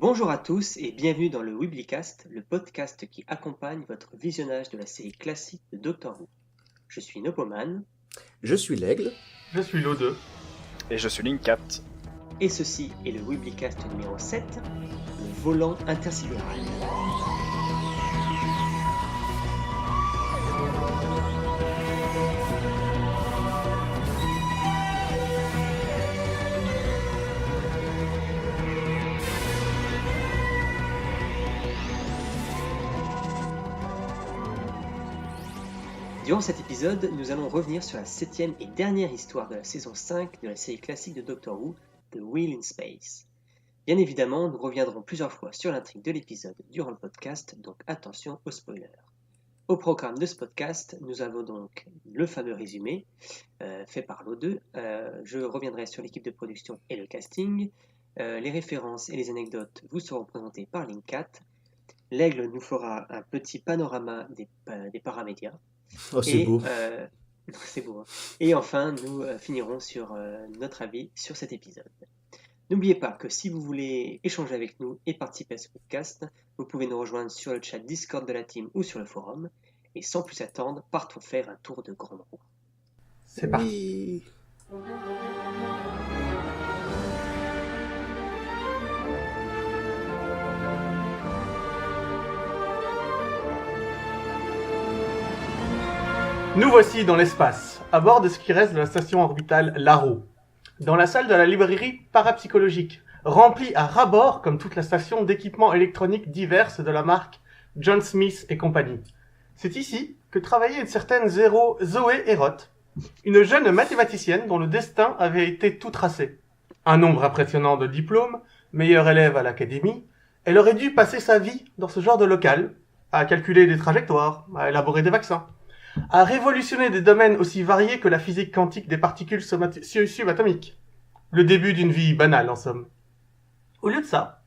Bonjour à tous et bienvenue dans le Weeblycast, le podcast qui accompagne votre visionnage de la série classique de Doctor Who. Je suis Nopoman. Je suis l'Aigle. Je suis l'O2. Et je suis Linkcat. Et ceci est le Weeblycast numéro 7, le volant intersidéral. Durant cet épisode, nous allons revenir sur la 7e et dernière histoire de la saison 5 de la série classique de Doctor Who, The Wheel in Space. Bien évidemment, nous reviendrons plusieurs fois sur l'intrigue de l'épisode durant le podcast, donc attention aux spoilers. Au programme de ce podcast, nous avons donc le fameux résumé fait par l'O2. Je reviendrai sur l'équipe de production et le casting. Les références et les anecdotes vous seront présentées par Linkcat. L'Aigle nous fera un petit panorama des paramédias. Oh, c'est beau. C'est beau. Hein. Et enfin, nous finirons sur notre avis sur cet épisode. N'oubliez pas que si vous voulez échanger avec nous et participer à ce podcast, vous pouvez nous rejoindre sur le chat Discord de la team ou sur le forum. Et sans plus attendre, partons faire un tour de grande roue. C'est parti. Nous voici dans l'espace, à bord de ce qui reste de la station orbitale Laro, dans la salle de la librairie parapsychologique, remplie à ras-bord, comme toute la station, d'équipements électroniques divers de la marque John Smith et compagnie. C'est ici que travaillait une certaine Zoé Erott, une jeune mathématicienne dont le destin avait été tout tracé. Un nombre impressionnant de diplômes, meilleure élève à l'académie, elle aurait dû passer sa vie dans ce genre de local, à calculer des trajectoires, à élaborer des vaccins, à révolutionner des domaines aussi variés que la physique quantique des particules subatomiques. Le début d'une vie banale, en somme. Au lieu de ça,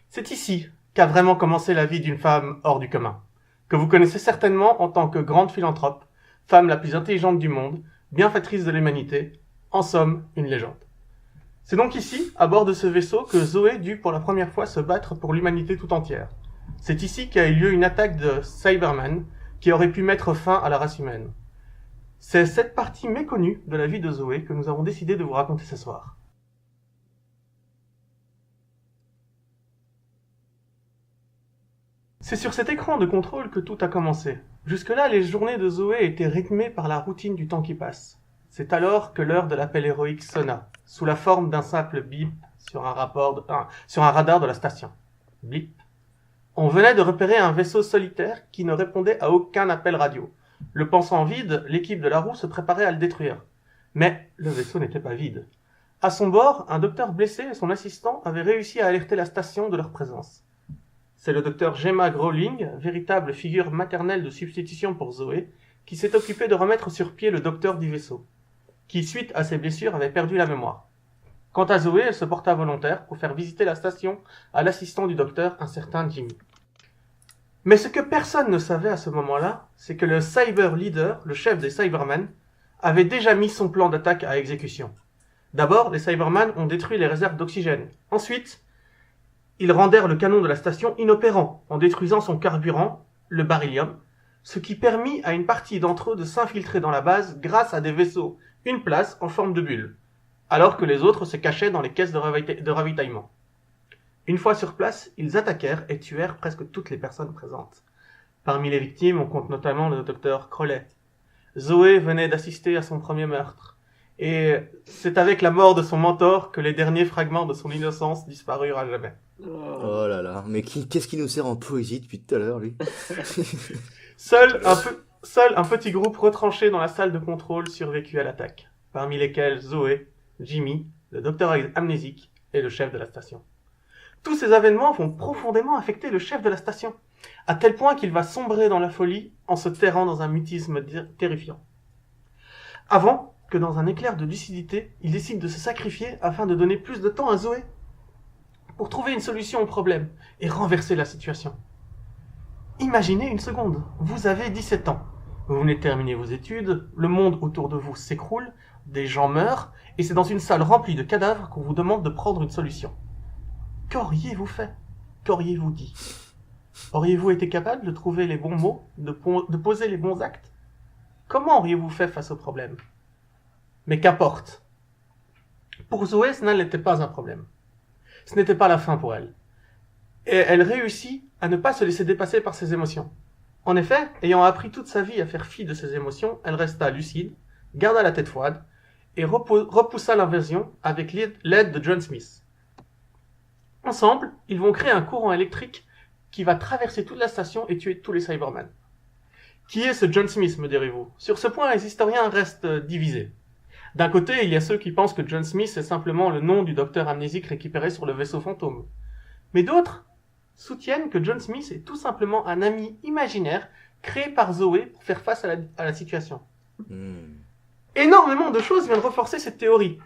c'est ici qu'a vraiment commencé la vie d'une femme hors du commun, que vous connaissez certainement en tant que grande philanthrope, femme la plus intelligente du monde, bienfaitrice de l'humanité, en somme, une légende. C'est donc ici, à bord de ce vaisseau, que Zoé dut pour la première fois se battre pour l'humanité tout entière. C'est ici qu'a eu lieu une attaque de Cybermen, qui aurait pu mettre fin à la race humaine. C'est cette partie méconnue de la vie de Zoé que nous avons décidé de vous raconter ce soir. C'est sur cet écran de contrôle que tout a commencé. Jusque-là, les journées de Zoé étaient rythmées par la routine du temps qui passe. C'est alors que l'heure de l'appel héroïque sonna, sous la forme d'un simple bip sur un radar de la station. Blip. On venait de repérer un vaisseau solitaire qui ne répondait à aucun appel radio. Le pensant vide, l'équipe de la roue se préparait à le détruire. Mais le vaisseau n'était pas vide. À son bord, un docteur blessé et son assistant avaient réussi à alerter la station de leur présence. C'est le docteur Gemma Growling, véritable figure maternelle de substitution pour Zoé, qui s'est occupé de remettre sur pied le docteur du vaisseau, qui, suite à ses blessures, avait perdu la mémoire. Quant à Zoé, elle se porta volontaire pour faire visiter la station à l'assistant du docteur, un certain Jimmy. Mais ce que personne ne savait à ce moment-là, c'est que le Cyber Leader, le chef des Cybermen, avait déjà mis son plan d'attaque à exécution. D'abord, les Cybermen ont détruit les réserves d'oxygène. Ensuite, ils rendèrent le canon de la station inopérant en détruisant son carburant, le beryllium, ce qui permit à une partie d'entre eux de s'infiltrer dans la base grâce à des vaisseaux, une place en forme de bulle, alors que les autres se cachaient dans les caisses de ravitaillement. Une fois sur place, ils attaquèrent et tuèrent presque toutes les personnes présentes. Parmi les victimes, on compte notamment le docteur Crowley. Zoé venait d'assister à son premier meurtre. Et c'est avec la mort de son mentor que les derniers fragments de son innocence disparurent à jamais. Oh là là, mais qu'est-ce qui nous sert en poésie depuis tout à l'heure, lui? Seul un petit groupe retranché dans la salle de contrôle survécut à l'attaque, parmi lesquels Zoé, Jimmy, le docteur amnésique et le chef de la station. Tous ces événements vont profondément affecter le chef de la station, à tel point qu'il va sombrer dans la folie en se terrant dans un mutisme terrifiant. Avant que dans un éclair de lucidité, il décide de se sacrifier afin de donner plus de temps à Zoé pour trouver une solution au problème et renverser la situation. Imaginez une seconde, vous avez 17 ans, vous venez de terminer vos études, le monde autour de vous s'écroule, des gens meurent, et c'est dans une salle remplie de cadavres qu'on vous demande de prendre une solution. Qu'auriez-vous fait ? qu'auriez-vous dit? Auriez-vous été capable de trouver les bons mots, de poser les bons actes? Comment auriez-vous fait face au problème? Mais qu'importe. Pour Zoé, cela n'était pas un problème. Ce n'était pas la fin pour elle. Et elle réussit à ne pas se laisser dépasser par ses émotions. En effet, ayant appris toute sa vie à faire fi de ses émotions, elle resta lucide, garda la tête froide, et repoussa l'invasion avec l'aide de John Smith. Ensemble, ils vont créer un courant électrique qui va traverser toute la station et tuer tous les Cybermen. Qui est ce John Smith, me direz-vous? Sur ce point, les historiens restent divisés. D'un côté, il y a ceux qui pensent que John Smith est simplement le nom du docteur amnésique récupéré sur le vaisseau fantôme. Mais d'autres soutiennent que John Smith est tout simplement un ami imaginaire créé par Zoé pour faire face à la situation. Énormément de choses viennent renforcer cette théorie.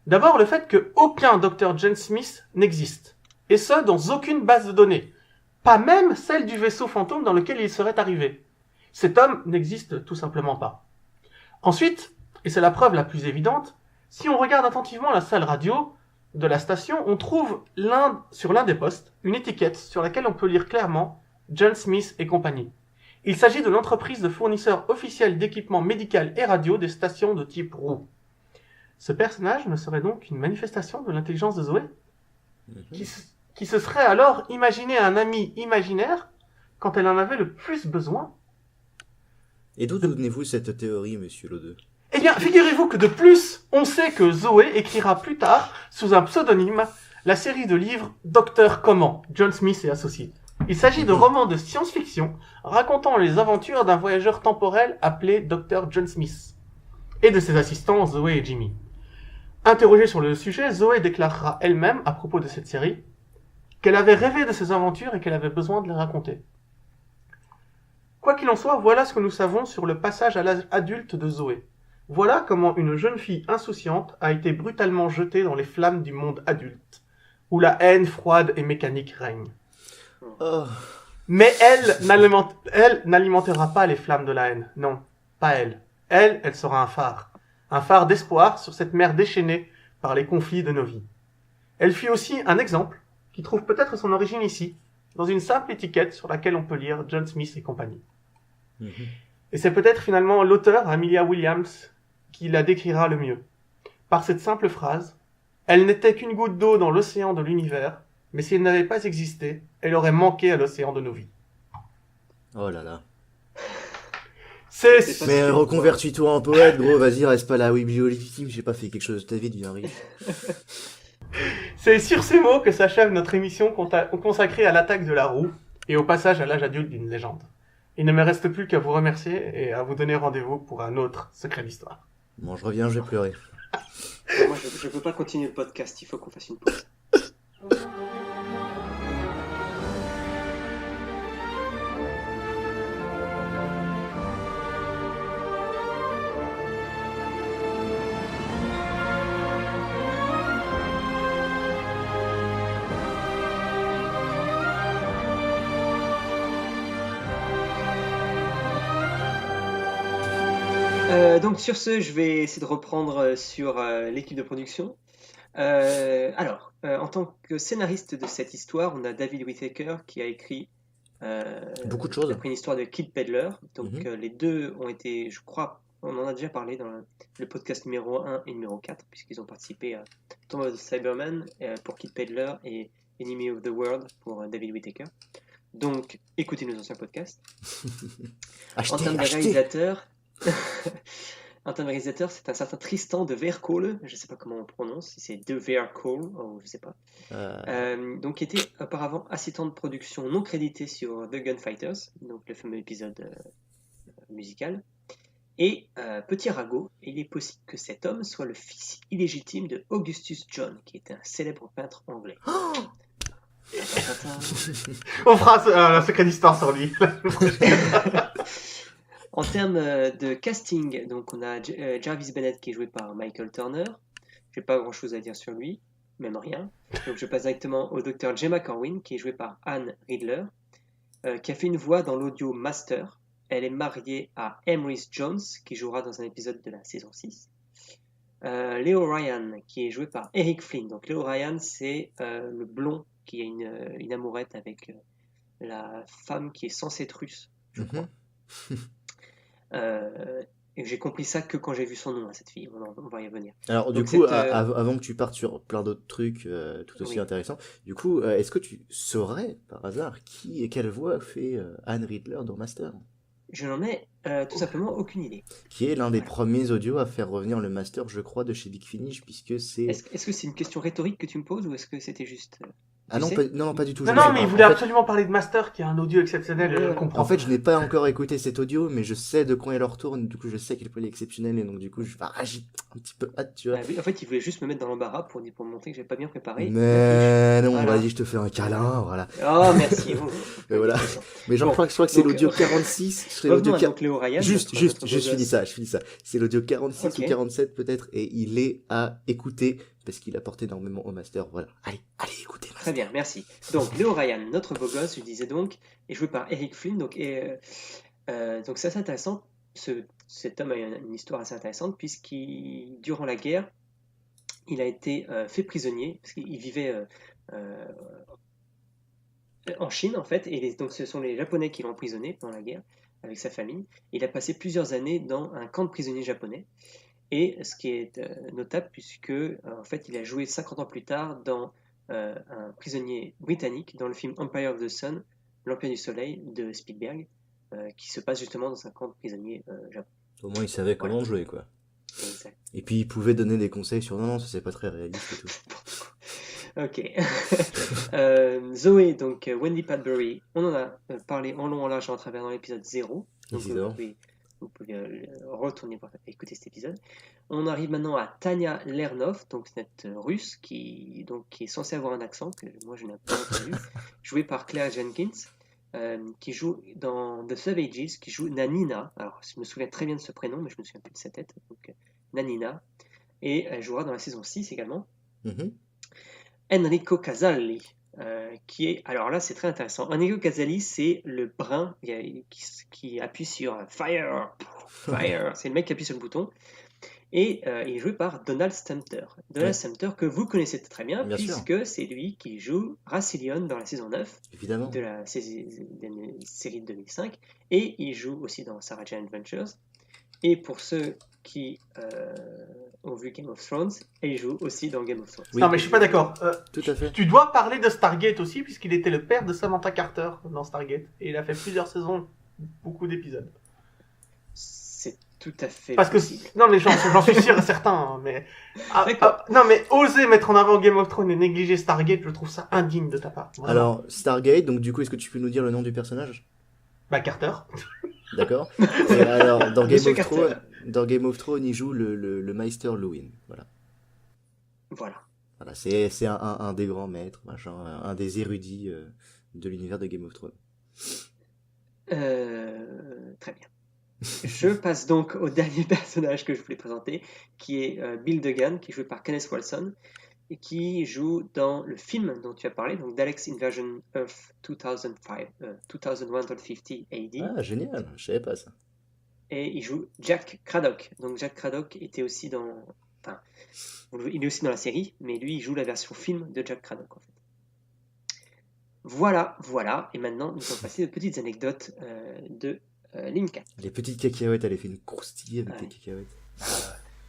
D'abord, le fait qu'aucun Dr. John Smith n'existe. Et ce, dans aucune base de données. Pas même celle du vaisseau fantôme dans lequel il serait arrivé. Cet homme n'existe tout simplement pas. Ensuite, et c'est la preuve la plus évidente, si on regarde attentivement la salle radio de la station, on trouve sur l'un des postes une étiquette sur laquelle on peut lire clairement John Smith et compagnie. Il s'agit de l'entreprise de fournisseur officiel d'équipement médical et radio des stations de type roue. Ce personnage ne serait donc qu'une manifestation de l'intelligence de Zoé, qui se serait alors imaginé un ami imaginaire quand elle en avait le plus besoin. Et d'où donnez-vous cette théorie, monsieur Lodeux? Eh bien, figurez-vous que de plus, on sait que Zoé écrira plus tard, sous un pseudonyme, la série de livres Docteur Comment, John Smith et Associés. Il s'agit de romans de science-fiction racontant les aventures d'un voyageur temporel appelé Dr. John Smith et de ses assistants Zoé et Jimmy. Interrogée sur le sujet, Zoé déclarera elle-même, à propos de cette série, qu'elle avait rêvé de ces aventures et qu'elle avait besoin de les raconter. Quoi qu'il en soit, voilà ce que nous savons sur le passage à l'âge adulte de Zoé. Voilà comment une jeune fille insouciante a été brutalement jetée dans les flammes du monde adulte, où la haine froide et mécanique règne. Oh. Mais elle n'alimentera pas les flammes de la haine. Non, pas elle. Elle sera un phare d'espoir sur cette mer déchaînée par les conflits de nos vies. Elle fut aussi un exemple qui trouve peut-être son origine ici, dans une simple étiquette sur laquelle on peut lire John Smith et compagnie. Et c'est peut-être finalement l'auteur, Amelia Williams, qui la décrira le mieux. Par cette simple phrase, elle n'était qu'une goutte d'eau dans l'océan de l'univers, mais si elle n'avait pas existé, elle aurait manqué à l'océan de nos vies. Oh là là. Mais reconvertis-toi en poète, gros, vas-y, reste pas là, oui, biolégitime, j'ai pas fait quelque chose de ta vie, deviens riche. C'est sur ces mots que s'achève notre émission consacrée à l'attaque de la roue et au passage à l'âge adulte d'une légende. Il ne me reste plus qu'à vous remercier et à vous donner rendez-vous pour un autre secret d'histoire. Bon, je reviens, je vais pleurer. Moi, je peux pas continuer le podcast, il faut qu'on fasse une pause. Donc sur ce, je vais essayer de reprendre sur l'équipe de production. En tant que scénariste de cette histoire, on a David Whittaker qui a écrit beaucoup de choses. Après une histoire de Kid Pedler. Donc les deux ont été, je crois, on en a déjà parlé dans le podcast numéro 1 et numéro 4, puisqu'ils ont participé à Tomb of the Cybermen pour Kid Pedler et Enemy of the World pour David Whittaker. Donc écoutez nos anciens podcasts. En termes de réalisateur, c'est un certain Tristan de Verkool, je ne sais pas comment on prononce, si c'est de Verkool, ou je ne sais pas. Donc qui était auparavant assistant de production non crédité sur The Gunfighters, donc le fameux épisode musical. Et petit ragot, il est possible que cet homme soit le fils illégitime de Augustus John, qui était un célèbre peintre anglais. On fera un secret d'histoire sur lui. En termes de casting, donc on a Jarvis Bennett qui est joué par Michael Turner. Je n'ai pas grand chose à dire sur lui, même rien. Donc je passe directement au docteur Gemma Corwin qui est jouée par Anne Riddler, qui a fait une voix dans l'audio Master. Elle est mariée à Emrys Jones qui jouera dans un épisode de la saison 6. Leo Ryan qui est joué par Eric Flynn. Donc Leo Ryan c'est le blond qui a une amourette avec la femme qui est censée être russe, je crois. Et j'ai compris ça que quand j'ai vu son nom à cette fille. On va y revenir. Alors, du Donc, coup, cette, avant que tu partes sur plein d'autres trucs tout aussi oui. intéressants, du coup, est-ce que tu saurais, par hasard, qui et quelle voix fait Anne Riddler dans Master? Je n'en ai tout simplement aucune idée. Qui est l'un des Voilà. premiers audios à faire revenir le Master, je crois, de chez Big Finish, puisque c'est... Est-ce que c'est une question rhétorique que tu me poses ou est-ce que c'était juste... Ah tu non, sais non, pas du tout. Non, je non, sais mais pas. il voulait En fait, absolument parler de Master, qui est un audio exceptionnel, je le comprends. En fait, je n'ai pas encore écouté cet audio, mais je sais de quand il retourne, du coup, je sais qu'il est exceptionnel, et donc, du coup, j'ai un petit peu hâte, tu vois. Oui, en fait, il voulait juste me mettre dans l'embarras pour me montrer que j'avais pas bien préparé. Mais non, Voilà. vas-y, je te fais un câlin, voilà. Oh, merci. Mais voilà. Mais genre, Bon, je crois que c'est donc, l'audio 46, c'est l'audio Revenons à donc Léo Ryan. Juste, notre beau je finis gosse. ça. C'est l'audio 46 Ok. ou 47 peut-être, et il est à écouter, parce qu'il apporte énormément au Master, voilà. Allez, écoutez Master. Très bien, merci. Donc, Léo Ryan, notre beau gosse, je disais donc, est joué par Eric Flynn. Donc c'est assez intéressant. Cet homme a une histoire assez intéressante, durant la guerre, il a été fait prisonnier, parce qu'il vivait en Chine, en fait, et donc ce sont les Japonais qui l'ont emprisonné pendant la guerre, avec sa famille. Il a passé plusieurs années dans un camp de prisonniers japonais. Et ce qui est notable, puisque en fait, il a joué 50 ans plus tard dans un prisonnier britannique dans le film Empire of the Sun, l'Empire du Soleil de Spielberg, qui se passe justement dans un camp de prisonniers japonais. Au moins, il savait comment jouer, quoi. Exact. Et puis, il pouvait donner des conseils sur non, ça c'est pas très réaliste et tout. Ok. Zoé, donc Wendy Padbury, on en a parlé en long en large en travers dans l'épisode 0. Donc Évidemment. vous pouvez retourner voir, écouter cet épisode. On arrive maintenant à Tania Lernov, donc cette russe qui est censée avoir un accent que moi je n'ai pas entendu, jouée par Claire Jenkins, qui joue dans The Savages, qui joue Nanina. Alors je me souviens très bien de ce prénom, mais je me souviens plus de sa tête. Donc Nanina, et elle jouera dans la saison 6 également. Mhm. Enrico Casali, qui est... Alors là, c'est très intéressant. Enrico Casali, c'est le brun qui appuie sur Fire, Fire. C'est le mec qui appuie sur le bouton. Et il est joué par Donald Sumter. Donald Ouais. Sumter, que vous connaissez très bien, Bien sûr. puisque c'est lui qui joue Rassilon dans la saison 9 Évidemment. de la série de 2005. Et il joue aussi dans Sarah Jane Adventures. Et pour ceux qui ont vu Game of Thrones, il joue aussi dans Game of Thrones. Oui. Non, mais je suis pas d'accord. Tout à fait. Tu dois parler de Stargate aussi, puisqu'il était le père de Samantha Carter dans Stargate. Et il a fait plusieurs saisons, beaucoup d'épisodes. C'est tout à fait Parce que, possible. non, mais j'en suis sûr et certain, hein, mais. D'accord. Non, mais oser mettre en avant Game of Thrones et négliger Stargate, je trouve ça indigne de ta part. Vraiment. Alors, Stargate, donc du coup, est-ce que tu peux nous dire le nom du personnage? Bah, Carter. D'accord. Et alors, dans Monsieur Carter. Game of Thrones, il joue le Meister Lewin. Voilà. Voilà. Voilà, c'est un des grands maîtres, machin, un des érudits de l'univers de Game of Thrones. Très bien. Je passe donc au dernier personnage que je voulais présenter, qui est Bill Duggan, qui est joué par Kenneth Wilson, et qui joue dans le film dont tu as parlé, donc Daleks Invasion Earth 2150 AD, Ah, génial, je savais pas ça. et il joue Jack Craddock. Donc Jack Craddock était aussi dans... Enfin, il est aussi dans la série, mais lui, il joue la version film de Jack Craddock, en fait. Voilà. Et maintenant, nous allons passer aux petites anecdotes de Linka. Les petites cacahuètes, elle a fait une croustille avec Ouais. les cacahuètes.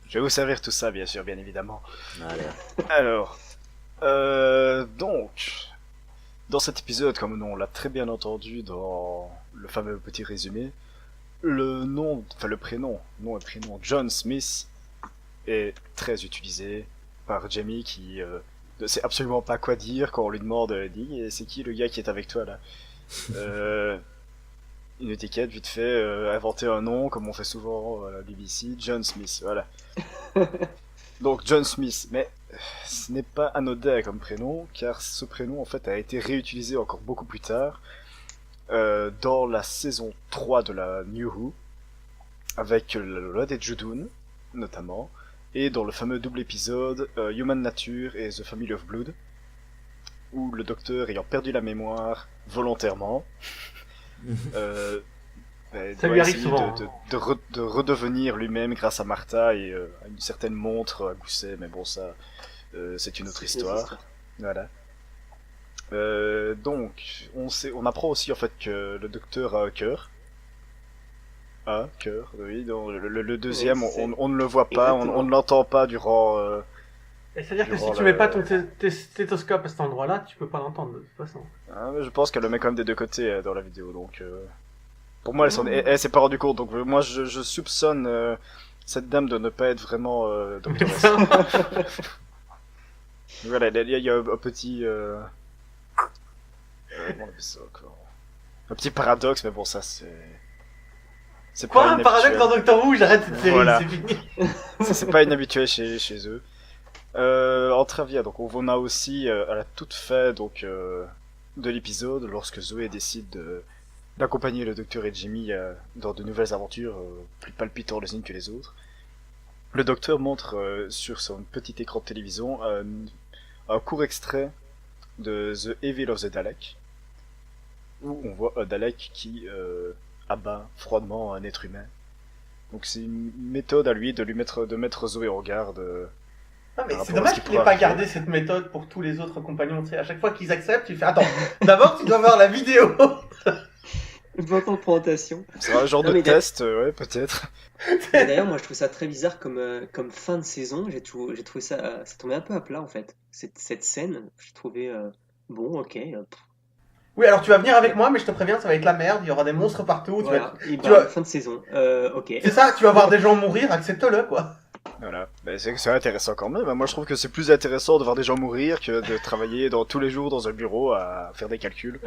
Je vais vous servir tout ça, bien sûr, bien évidemment. Voilà. Alors, donc, dans cet épisode, comme on l'a très bien entendu dans le fameux petit résumé, nom et prénom John Smith est très utilisé par Jamie qui ne sait absolument pas quoi dire quand on lui demande, dit, c'est qui le gars qui est avec toi là? Une étiquette vite fait, inventer un nom comme on fait souvent à la BBC, John Smith, voilà. Donc John Smith, mais ce n'est pas anodin comme prénom, car ce prénom en fait a été réutilisé encore beaucoup plus tard dans la saison 3 de la New Who, avec Lola et Judoon notamment, et dans le fameux double épisode Human Nature et The Family of Blood, où le docteur ayant perdu la mémoire volontairement, Ça doit lui arrive essayer souvent. de redevenir lui-même grâce à Martha et à une certaine montre à gousset, mais bon ça c'est une autre histoire. Voilà. Donc, on apprend aussi en fait que le docteur a un cœur. Un cœur, oui. Dans le deuxième, on ne le voit pas, on ne l'entend pas durant. Et c'est-à-dire que si durant tu mets pas ton stéthoscope à cet endroit-là, tu peux pas l'entendre de toute façon. Mais je pense qu'elle le met quand même des deux côtés dans la vidéo, donc. Pour moi, elle s'est pas rendue compte, donc moi je soupçonne cette dame de ne pas être vraiment doctoresse. Voilà, il y a un petit. Comment on appelle ça encore? Un petit paradoxe, mais bon, ça c'est. C'est Quoi, pas un paradoxe dans Doctor Who? J'arrête cette série, Voilà. c'est fini. Ça, c'est pas inhabituel chez eux. En trivia, donc on a aussi à la toute fin donc de l'épisode, lorsque Zoé décide d'accompagner le docteur et Jimmy dans de nouvelles aventures plus palpitantes les unes que les autres. Le docteur montre sur son petit écran de télévision un court extrait de The Evil of the Dalek, où on voit un Dalek qui abat froidement un être humain. Donc c'est une méthode à lui de mettre Zoé en garde. Non, mais Par c'est rapport à dommage ce qui qu'il ait pourrait pas arriver. gardé cette méthode pour tous les autres compagnons. Tu sais, à chaque fois qu'ils acceptent, il fait attends, d'abord tu dois voir la vidéo. Une fois en présentation. C'est un genre Non, de mais test, ouais, peut-être. Et d'ailleurs, moi, je trouve ça très bizarre comme fin de saison. J'ai trouvé ça, ça tombait un peu à plat en fait. Cette scène, j'ai trouvé bon, ok. Oui, alors tu vas venir avec moi, mais je te préviens, ça va être la merde. Il y aura des monstres partout. Voilà. Et tu bah, vois- fin de saison. Ok. C'est ça, tu vas voir des gens mourir, accepte-le quoi. Voilà. Ben, c'est intéressant quand même. Moi, je trouve que c'est plus intéressant de voir des gens mourir que de travailler tous les jours dans un bureau à faire des calculs.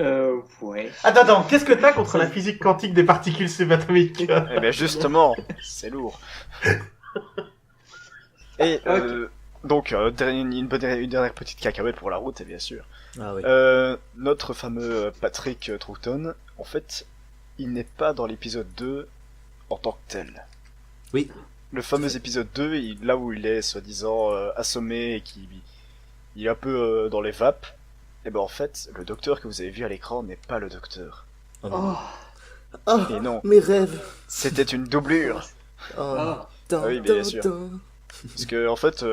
Ouais. Attends, qu'est-ce que t'as contre la physique quantique des particules subatomiques? Eh ben justement, c'est lourd. Et donc, une dernière petite cacahuète pour la route, bien sûr. Ah oui. Notre fameux Patrick Troughton, en fait, il n'est pas dans l'épisode 2 en tant que tel. Oui. Le fameux épisode 2, là où il est soi-disant assommé et qu'il il est un peu dans les vapes, et ben en fait, le docteur que vous avez vu à l'écran n'est pas le docteur. Oh, non. Oh, Ah, Et non, mes rêves. c'était une doublure. Oh, ah. tin, Ah oui, bien tin, sûr. tin. Parce que en fait,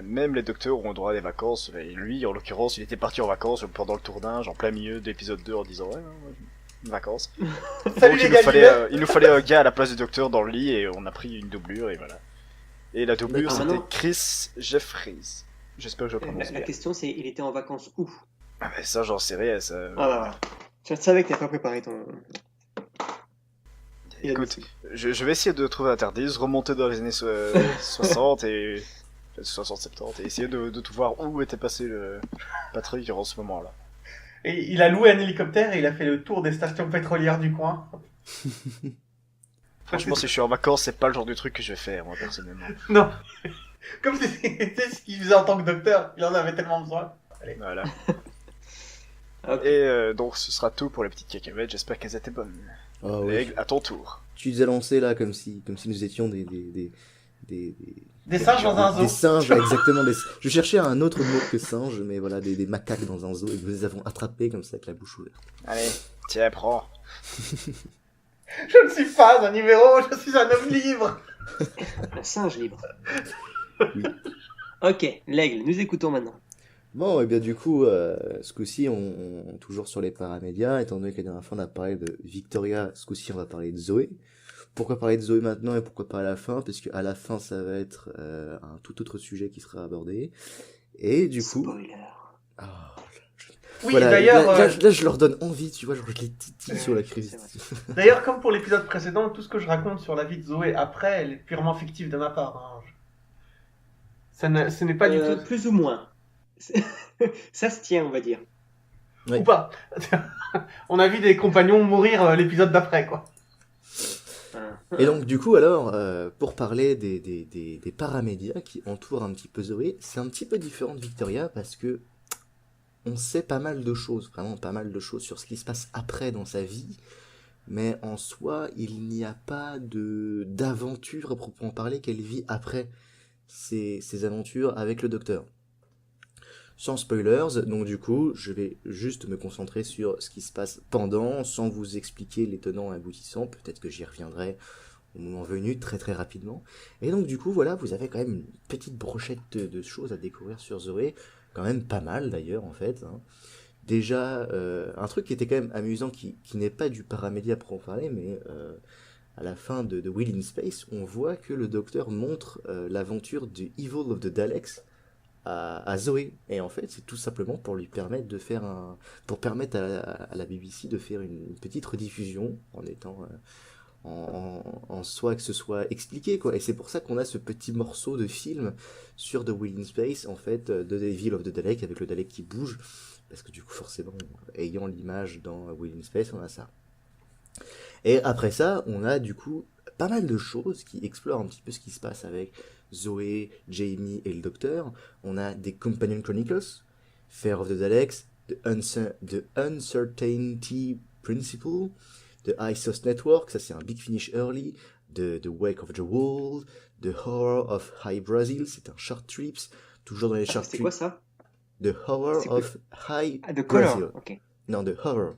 même les docteurs ont droit à des vacances. Et lui, en l'occurrence, il était parti en vacances pendant le tournage, en plein milieu de l'épisode 2, en disant ouais, vacances. Salut Donc les gars, il nous fallait un gars à la place du docteur dans le lit et on a pris une doublure et voilà. Et la doublure, Ah, c'était non. Chris Jeffries. J'espère que je prononce La bien. question c'est, il était en vacances où? Ah, mais ça, j'en sais rien. Ça... Ah là. Je savais que t'avais pas préparé ton. Écoute, je vais essayer de trouver Interdise, remonter dans les années 60 et 60-70 et essayer de tout voir où était passé le Patrick en ce moment-là. Et il a loué un hélicoptère et il a fait le tour des stations pétrolières du coin. Franchement, si je suis en vacances, c'est pas le genre de truc que je vais faire, moi, personnellement. Non. Comme c'était ce qu'il faisait en tant que docteur, il en avait tellement besoin. Voilà. Ok. Et donc, ce sera tout pour les petites cacahuètes. J'espère qu'elles étaient bonnes. Ah oui. Aigle, à ton tour. Tu les as lancés là comme si nous étions des Des singes dans un zoo. des singes, ouais, exactement. Je cherchais un autre mot que singe, mais voilà, des macaques dans un zoo et nous les avons attrapés comme ça avec la bouche ouverte. Allez, tiens, prends. Je ne suis pas un numéro, je suis un homme libre. Un singe libre. Oui. Ok, l'aigle, nous écoutons maintenant. Bon, et bien du coup, ce coup-ci, on toujours sur les paramédias, étant donné que la dernière fois on a parlé de Victoria, ce coup-ci on va parler de Zoé. Pourquoi parler de Zoé maintenant et pourquoi pas à la fin? Parce qu'à la fin, ça va être un tout autre sujet qui sera abordé. Et du coup... Spoiler. Ah, Oui, voilà, d'ailleurs, là, je leur donne envie, tu vois, genre je les titille sur la crise. d'ailleurs, comme pour l'épisode précédent, tout ce que je raconte sur la vie de Zoé après, elle est purement fictive de ma part. Hein. Ce n'est pas du tout... Plus ou moins. Ça se tient, on va dire. Oui. Ou pas. On a vu des compagnons mourir l'épisode d'après, quoi. Et donc du coup alors, pour parler des paramédias qui entourent un petit peu Zoé, c'est un petit peu différent de Victoria parce que on sait pas mal de choses, vraiment pas mal de choses sur ce qui se passe après dans sa vie, mais en soi il n'y a pas d'aventure à proprement parler qu'elle vit après ces aventures avec le docteur. Sans spoilers, donc du coup, je vais juste me concentrer sur ce qui se passe pendant, sans vous expliquer les tenants et aboutissants, peut-être que j'y reviendrai au moment venu, très très rapidement. Et donc du coup, voilà, vous avez quand même une petite brochette de choses à découvrir sur Zoé, quand même pas mal d'ailleurs en fait, hein, Déjà, un truc qui était quand même amusant, qui n'est pas du paramédia pour en parler, mais à la fin de Will in Space, on voit que le docteur montre l'aventure du Evil of the Daleks à Zoé. Et en fait, c'est tout simplement pour lui permettre de faire pour permettre à la BBC de faire une petite rediffusion en étant en soi que ce soit expliqué, quoi. Et c'est pour ça qu'on a ce petit morceau de film sur The Will in Space, en fait, de The Evil of the Dalek, avec le Dalek qui bouge, parce que du coup, forcément, ayant l'image dans Will in Space, on a ça. Et après ça, on a du coup pas mal de choses qui explorent un petit peu ce qui se passe avec Zoé, Jamie et le Docteur. On a des Companion Chronicles, Fear of the Daleks, The Uncertainty Principle, The ISOS Network, ça c'est un Big Finish Early, The Wake of the World, The Horror of High Brazil, c'est un Short Trips, toujours dans les Short C'était Trips. quoi ça? The Horror of High The Brazil. Color, ok. Non, The Horror.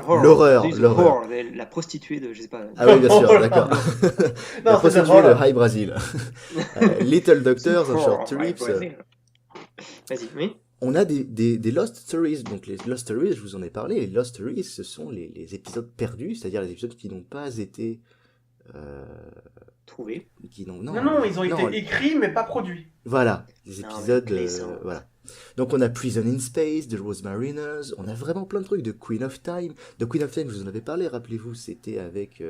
L'horreur, l'horreur. La prostituée de, je sais pas. Ah oui, bien sûr, d'accord. La Non, c'est prostituée de horror. High Brazil. Little Doctors, un Short Ouais, Trips. Vas-y, oui. On a des Lost Stories. Donc les Lost Stories, je vous en ai parlé. Les Lost Stories, ce sont les épisodes perdus, c'est-à-dire les épisodes qui n'ont pas été... Trouvé. Non, ils ont été écrits mais pas produits. Voilà, les Non, épisodes... mais ça. voilà. Donc on a Prison in Space, The Rosemariners, on a vraiment plein de trucs, de Queen of Time. De Queen of Time, je vous en avais parlé, rappelez-vous, c'était avec...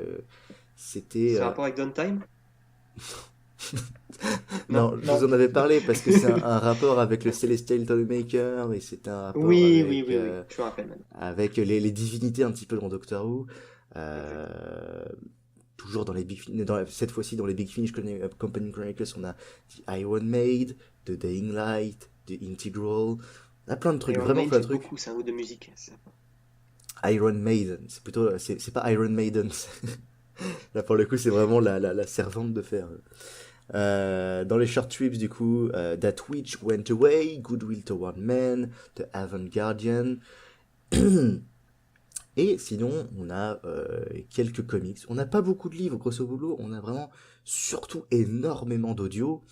C'est un rapport avec Downtime? Non, je vous en avais parlé parce que c'est un rapport avec le Celestial Toymaker et c'est un rapport Oui, avec, je me rappelle même. avec les divinités un petit peu dans Doctor Who. Toujours dans les cette fois-ci dans les Big Finish Company Chronicles, on a The Iron Maid, The Dying Light, The Integral. On a plein de trucs, vraiment plein de trucs. C'est un goût de musique. Ça. Iron Maiden, c'est plutôt, c'est pas Iron Maiden. Là pour le coup, c'est vraiment la servante de fer. Dans les short trips du coup, That Witch Went Away, Goodwill Toward Men, The Avant Guardian. Et sinon, on a quelques comics. On n'a pas beaucoup de livres, grosso modo. On a vraiment surtout énormément d'audio.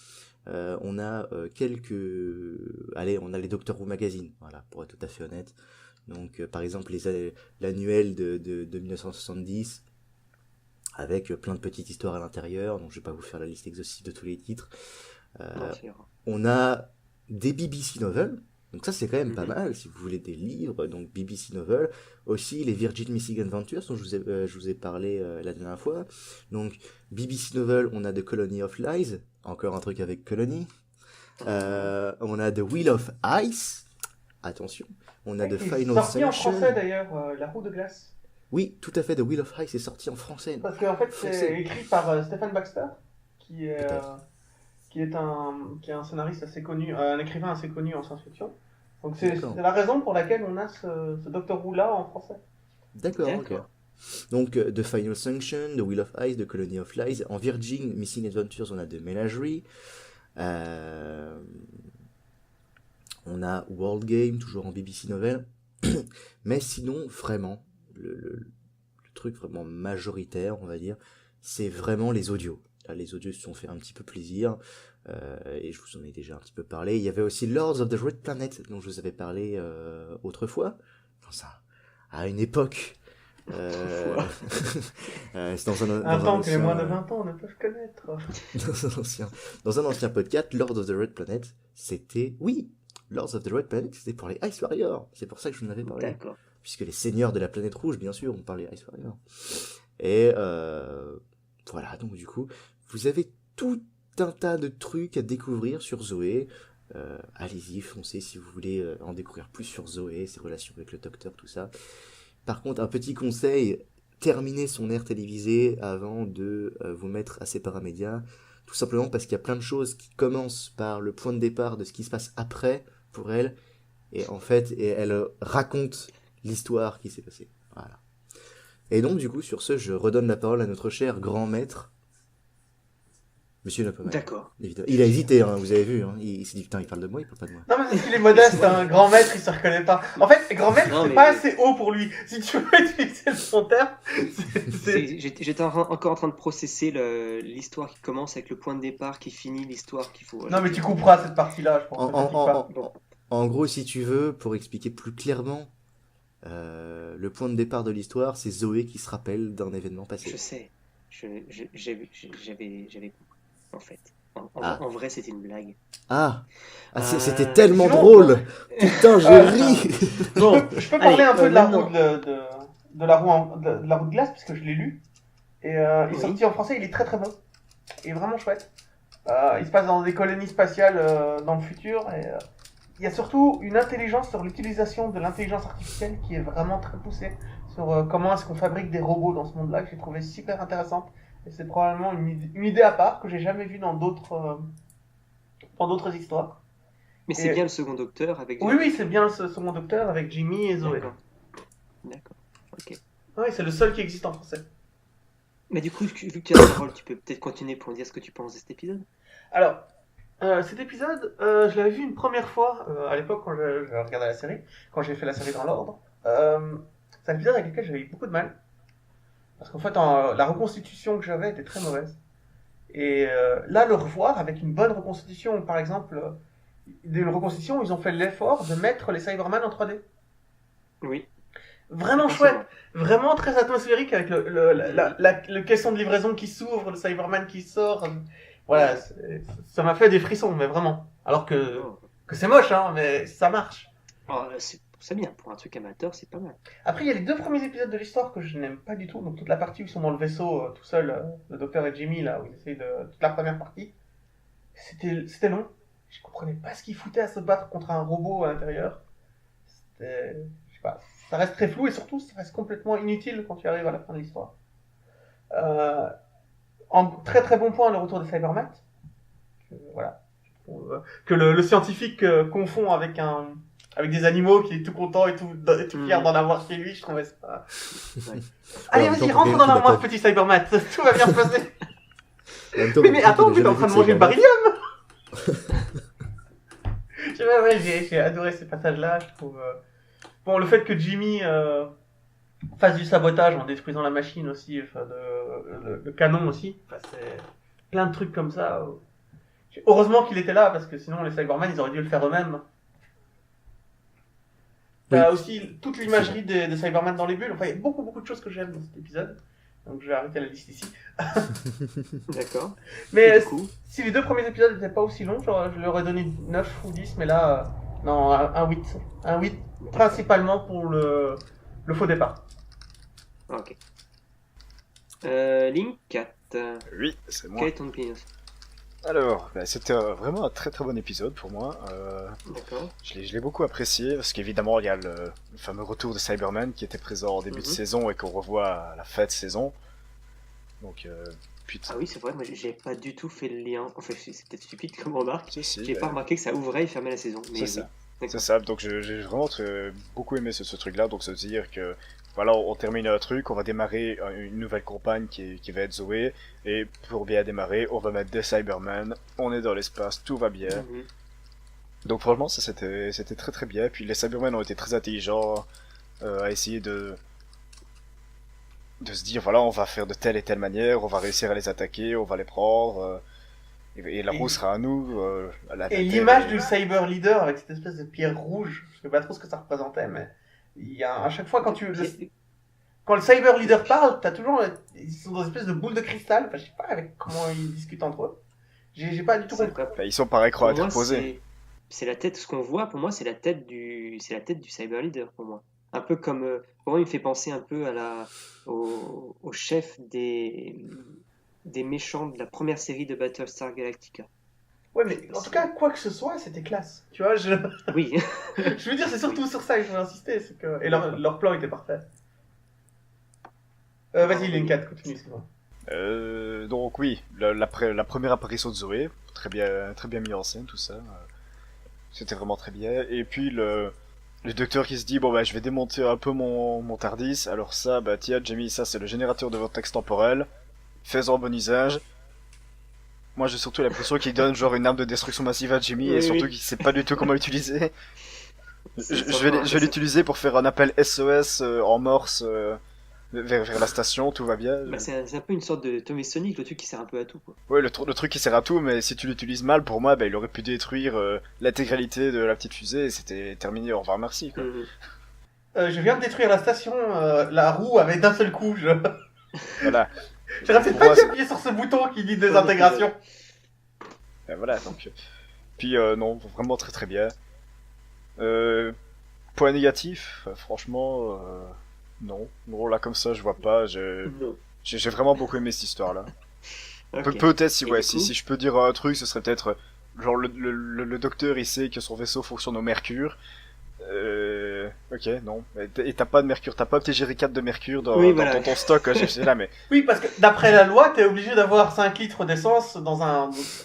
On a on a les Doctor Who Magazine, voilà, pour être tout à fait honnête. Donc, par exemple, l'annuel de 1970, avec plein de petites histoires à l'intérieur. Donc, je vais pas vous faire la liste exhaustive de tous les titres. On a des BBC novels. Donc ça c'est quand même pas mal si vous voulez des livres, donc BBC Novel, aussi les Virgin Missing Adventures dont je vous ai parlé la dernière fois. Donc BBC Novel, on a The Colony of Lies, encore un truc avec Colony. On a The Wheel of Ice, attention, on a The Final sorti Sanction. En français d'ailleurs, La Roue de Glace. Oui, tout à fait, The Wheel of Ice est sorti en français. Parce qu'en fait c'est écrit par Stephen Baxter, qui est un scénariste assez connu, un écrivain assez connu en science-fiction. Donc c'est la raison pour laquelle on a ce Doctor Who là en français. D'accord. Ok. Donc The Final Sanction, The Wheel of Ice, The Colony of Lies. En Virgin Missing Adventures, on a The Menagerie. On a World Game, toujours en BBC Novel. Mais sinon, vraiment, le truc vraiment majoritaire, on va dire, c'est vraiment les audios. Là, les audios se sont fait un petit peu plaisir. Et je vous en ai déjà un petit peu parlé. Il y avait aussi Lords of the Red Planet, dont je vous avais parlé autrefois. Enfin, ça, à une époque. C'est dans un temps que les moins de 20 ans ne peuvent connaître. Dans un ancien podcast, Lords of the Red Planet, c'était... Oui, Lords of the Red Planet, c'était pour les Ice Warriors. C'est pour ça que je vous en avais parlé. D'accord. Puisque les seigneurs de la planète rouge, bien sûr, on parlait Ice Warriors. Et voilà, donc du coup, vous avez tout un tas de trucs à découvrir sur Zoé. Allez-y, foncez si vous voulez en découvrir plus sur Zoé, ses relations avec le docteur, tout ça. Par contre, un petit conseil, terminez son aire télévisée avant de vous mettre à ses paramédias, tout simplement parce qu'il y a plein de choses qui commencent par le point de départ de ce qui se passe après pour elle, et en fait, elle raconte l'histoire qui s'est passée. Voilà. Et donc, du coup, sur ce, je redonne la parole à notre cher grand maître, Monsieur Napoman. D'accord. Évidemment. Il a hésité, hein, vous avez vu. Hein. Il s'est dit, putain, il parle de moi, il parle pas de moi. Non, mais parce qu'il est modeste, un grand maître, il se reconnaît pas. En fait, grand maître, c'est pas assez haut pour lui. Si tu veux utiliser le son terme, J'étais encore en train de processer l'histoire qui commence avec le point de départ, qui finit l'histoire qu'il faut... Non, mais tu couperas cette partie-là, je pense. En gros, si tu veux, pour expliquer plus clairement, le point de départ de l'histoire, c'est Zoé qui se rappelle d'un événement Je passé. sais. J'avais compris, en fait. Ah. En vrai, c'était une blague. C'était tellement sinon, drôle. Putain, je ris. Bon, je peux Allez, parler un peu de la maintenant. roue de la roue de la roue de glace puisque je l'ai lu et il est Oui. sorti en français, il est très très bon, il est vraiment chouette. Il se passe dans des colonies spatiales dans le futur et il y a surtout une intelligence sur l'utilisation de l'intelligence artificielle qui est vraiment très poussée sur comment est-ce qu'on fabrique des robots dans ce monde-là, que j'ai trouvé super intéressante et c'est probablement une idée à part que j'ai jamais vue dans d'autres histoires. Mais c'est Et- bien le second docteur avec... Oui, c'est bien ce second docteur avec Jimmy et Zoé. D'accord. Ok. Oui, c'est le seul qui existe en français. Mais du coup, vu que tu as la parole, tu peux peut-être continuer pour dire ce que tu penses de cet épisode. Alors, cet épisode, je l'avais vu une première fois à l'époque quand je regardais la série, quand j'ai fait la série dans l'ordre. C'est un épisode avec lequel j'avais eu beaucoup de mal. Parce qu'en fait, la reconstitution que j'avais était très mauvaise. Et là, le revoir avec une bonne reconstitution, par exemple, une reconstitution où ils ont fait l'effort de mettre les Cybermen en 3D. Oui. Vraiment chouette, vraiment très atmosphérique avec le caisson de livraison qui s'ouvre, le Cyberman qui sort. Voilà, ça m'a fait des frissons, mais vraiment. Alors que c'est moche, hein, mais ça marche. Oh, c'est bien, pour un truc amateur, c'est pas mal. Après, il y a les 2 premiers épisodes de l'histoire que je n'aime pas du tout. Donc toute la partie où ils sont dans le vaisseau tout seuls, le docteur et Jimmy, là, où ils essayent toute la première partie. C'était long. Je comprenais pas ce qu'ils foutaient à se battre contre un robot à l'intérieur. C'était... Je sais pas. Ça reste très flou et surtout, ça reste complètement inutile quand tu arrives à la fin de l'histoire. En très très bon point, le retour des Cybermen. Voilà. Que le scientifique confond avec des animaux qui est tout content et tout fier d'en avoir chez lui, je trouvais ça. Ouais. Allez, En même vas-y, temps, rentre pour dans bien l'armoire, qu'il petit Cybermat, tout va bien se passer. En même temps, Mais attends, qu'il mais a t'es en train de jamais manger vu le de Cyberman. beryllium. J'ai adoré ces passages-là, je trouve. Bon, le fait que Jimmy fasse du sabotage en détruisant la machine aussi, enfin, le canon aussi, enfin, c'est plein de trucs comme ça. Heureusement qu'il était là, parce que sinon les Cybermen, ils auraient dû le faire eux-mêmes. T'as aussi toute l'imagerie des Cybermen dans les bulles. Enfin, il y a beaucoup de choses que j'aime dans cet épisode. Donc je vais arrêter la liste ici. D'accord. Mais Et du coup, si les 2 premiers épisodes n'étaient pas aussi longs, je leur ai donné 9 ou 10, mais là, non, un 8. Un 8, principalement pour le faux départ. ok. Link 4. Oui, c'est moi. Quel est ton opinion? Alors, c'était vraiment un très très bon épisode pour moi. D'accord. Je l'ai beaucoup apprécié parce qu'évidemment il y a le fameux retour de Cyberman qui était présent en début de saison et qu'on revoit à la fin de saison. Donc, putain. Ah oui, c'est vrai, moi j'ai pas du tout fait le lien. Enfin, c'est peut-être stupide comme remarque. Si, J'ai pas remarqué que ça ouvrait et fermait la saison. Mais c'est oui. ça. D'accord. C'est ça, donc j'ai vraiment beaucoup aimé ce truc-là, donc se dire que voilà, on termine un truc, on va démarrer une nouvelle campagne qui va être Zoé, et pour bien démarrer, on va mettre des Cybermen, on est dans l'espace, tout va bien. Mhm. Donc franchement, ça c'était très très bien, puis les Cybermen ont été très intelligents à essayer de se dire, voilà, on va faire de telle et telle manière, on va réussir à les attaquer, on va les prendre, et la roue sera à nous. Et l'image du Cyber Leader avec cette espèce de pierre rouge, je sais pas trop ce que ça représentait, mais il y a à chaque fois quand le Cyber Leader parle, t'as toujours ils sont dans une espèce de boule de cristal. Enfin, je sais pas avec comment ils discutent entre eux. J'ai pas du tout compris. Ils sont par écran Pour moi, interposé. c'est la tête, ce qu'on voit pour moi, c'est la tête du Cyber Leader pour moi. Un peu comme, pour moi, il me fait penser un peu au chef des méchants de la première série de Battlestar Galactica. Ouais, mais en tout cas, quoi que ce soit, c'était classe. Tu vois, Oui. je veux dire, c'est surtout sur ça que je veux insister. C'est que... Et leur plan était parfait. Vas-y, Link 4, continue, excuse-moi. Donc oui, la première apparition de Zoé, très bien mis en scène tout ça, c'était vraiment très bien. Et puis le docteur qui se dit bon bah je vais démonter un peu mon Tardis, alors ça bah tiens Jamie, ça c'est le générateur de vortex temporel, fais-en bon usage. Moi j'ai surtout l'impression qu'il donne genre une arme de destruction massive à Jimmy et surtout qu'il sait pas du tout comment l'utiliser. Je vais l'utiliser pour faire un appel SOS en morse vers la station, tout va bien. Bah, c'est un peu une sorte de Tommy Sonic, le truc qui sert un peu à tout, quoi. Ouais, le truc qui sert à tout, mais si tu l'utilises mal, pour moi, bah, il aurait pu détruire l'intégralité de la petite fusée et c'était terminé, au revoir, merci, quoi. Mhm. Je viens de détruire la station, la roue avec d'un seul coup. Voilà. J'aurais peut-être Pour pas moi, dû appuyer sur ce bouton qui dit désintégration. voilà, donc. Puis, non, vraiment très très bien. Point négatif, franchement, non. Non, là, comme ça, je vois pas. Non. J'ai vraiment beaucoup aimé cette histoire-là. Ok. Peut-être si, Et ouais, du coup si je peux dire un truc, ce serait peut-être genre le docteur il sait que son vaisseau fonctionne au mercure. Ok, non. Et t'as pas de mercure, t'as pas un petit jerrycan de mercure dans, Oui, dans voilà. ton stock, quoi. J'étais là, mais Oui, parce que d'après la loi, t'es obligé d'avoir 5 litres d'essence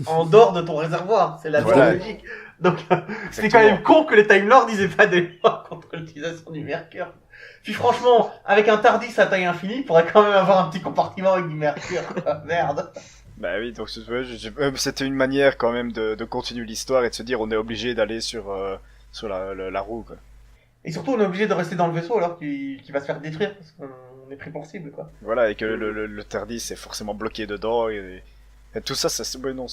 en dehors de ton réservoir. C'est la loi Voilà. logique. Donc, c'est Exactement. quand même con que les Time Lords aient pas des lois contre l'utilisation du mercure. Puis franchement, avec un TARDIS à taille infinie, il pourrait quand même avoir un petit compartiment avec du mercure. Merde. bah oui, donc ouais, c'était une manière quand même de continuer l'histoire et de se dire on est obligé d'aller sur la roue, quoi. Et surtout, on est obligé de rester dans le vaisseau alors qu'il va se faire détruire parce qu'on est pris pour cible, quoi. Voilà, et que le TARDIS est forcément bloqué dedans et tout ça, ouais, non,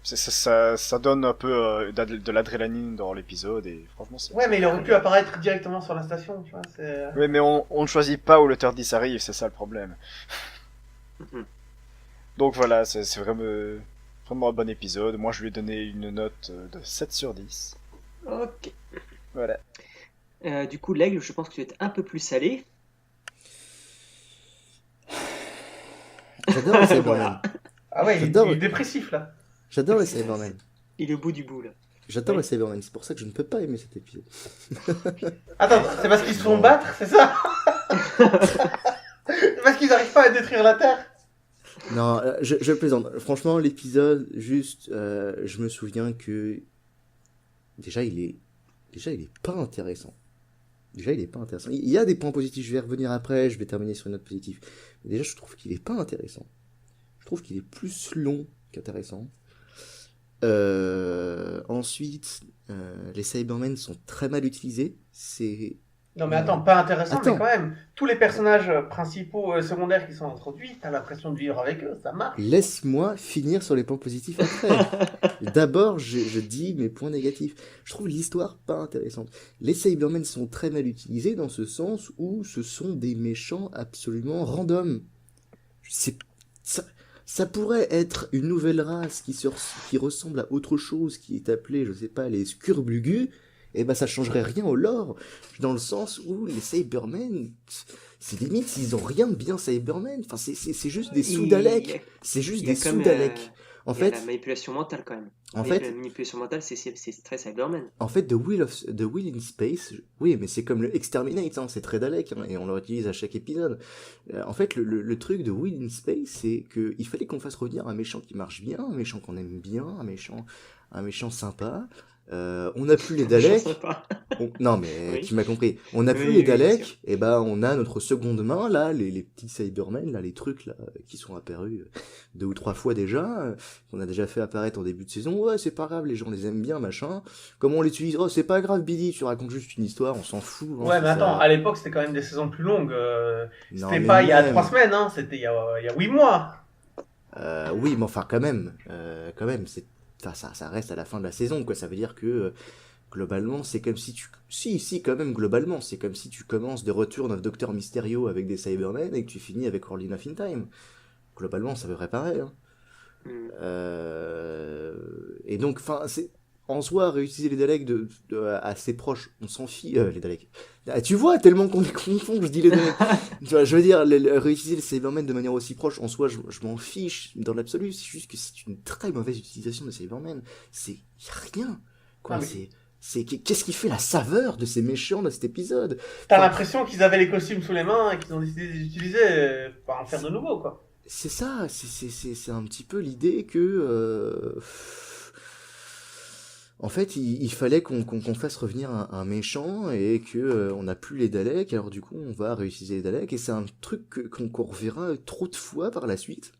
ça donne un peu de l'adrénaline dans l'épisode et franchement c'est. Ouais, mais il aurait pu apparaître directement sur la station, tu vois. Oui, mais on ne choisit pas où le TARDIS arrive, c'est ça le problème. Mhm. Donc voilà, c'est vraiment un bon épisode. Moi je lui ai donné une note de 7 sur 10. Ok. Voilà. Du coup, l'aigle, je pense que tu es un peu plus salé. J'adore les Cybermen. Voilà. Ah ouais, il J'adore. est dépressif là. J'adore les Cybermen. Il est au bout du bout, là. J'adore Oui. les Cybermen. C'est pour ça que je ne peux pas aimer cet épisode. Attends, c'est parce qu'ils se font battre, c'est ça? C'est parce qu'ils n'arrivent pas à détruire la Terre? Non, je plaisante. Franchement, l'épisode, juste, je me souviens que déjà il est pas intéressant. Déjà, il est pas intéressant. Il y a des points positifs. Je vais revenir après. Je vais terminer sur une note positive. Mais déjà, je trouve qu'il est pas intéressant. Je trouve qu'il est plus long qu'intéressant. Ensuite, les Cybermen sont très mal utilisés. C'est Non mais attends, pas intéressant, Attends. mais quand même, tous les personnages principaux, secondaires qui sont introduits, t'as l'impression de vivre avec eux, ça marche. Laisse-moi finir sur les points positifs après. D'abord, je dis mes points négatifs. Je trouve l'histoire pas intéressante. Les Cybermen sont très mal utilisés dans ce sens où ce sont des méchants absolument random. C'est, ça pourrait être une nouvelle race qui ressemble à autre chose, qui est appelée, je sais pas, les Scurblugus. Et ben ça changerait rien au lore, dans le sens où les Cybermen, c'est limite, ils ont rien de bien Cybermen. Enfin, c'est juste des sous-Daleks. C'est juste des sous-Daleks. En il y a fait, la manipulation mentale quand même. En Mais fait- la manipulation mentale, c'est très Cyberman. En fait, The Wheel in Space, oui, mais c'est comme le Exterminate, hein, c'est très Dalek, hein, et on le réutilise à chaque épisode. En fait, le truc de Wheel in Space, c'est que il fallait qu'on fasse revenir un méchant qui marche bien, un méchant qu'on aime bien, un méchant sympa. On n'a plus les Daleks. Non, mais Oui. tu m'as compris. On n'a plus Oui, les oui, bien Daleks, sûr. et ben on a notre seconde main, là, les petits Cybermen, là, les trucs là, qui sont apparus 2 ou 3 fois déjà, qu'on a déjà fait apparaître en début de saison. Ouais, c'est pas grave, les gens les aiment bien, machin. Comment on l'utilise? Oh, c'est pas grave, Billy, tu racontes juste une histoire, on s'en fout. hein, Ouais, c'est mais attends, ça. à l'époque c'était quand même des saisons plus longues. Non, C'était mais pas il y a même. 3 semaines, hein, c'était il y a 8 mois. Oui, mais enfin, quand même, c'est, ça reste à la fin de la saison, quoi. Ça veut dire que, globalement, c'est comme si si, quand même, globalement, c'est comme si tu commences The Return of Doctor Mysterio avec des Cybermen et que tu finis avec Orlin of in Time. Globalement, ça veut vrai pareil, hein. Mm. Et donc, enfin, c'est, en soi, réutiliser les Daleks assez proches, on s'en fiche, les Daleks. Ah, tu vois, tellement qu'on les confond que je dis les Daleks. Tu vois, je veux dire, réutiliser les Cybermen de manière aussi proche, en soi, je m'en fiche dans l'absolu. C'est juste que c'est une très mauvaise utilisation des Cybermen. Y a rien. Quoi, Ah, mais- qu'est-ce qui fait la saveur de ces méchants dans cet épisode? T'as Enfin, l'impression qu'ils avaient les costumes sous les mains et qu'ils ont décidé de les utiliser pour en faire de nouveau, quoi. C'est ça, c'est un petit peu l'idée que... En fait, il fallait qu'on fasse revenir un méchant et que on n'a plus les Daleks, alors du coup on va réutiliser les Daleks, et c'est un truc qu'on reverra trop de fois par la suite.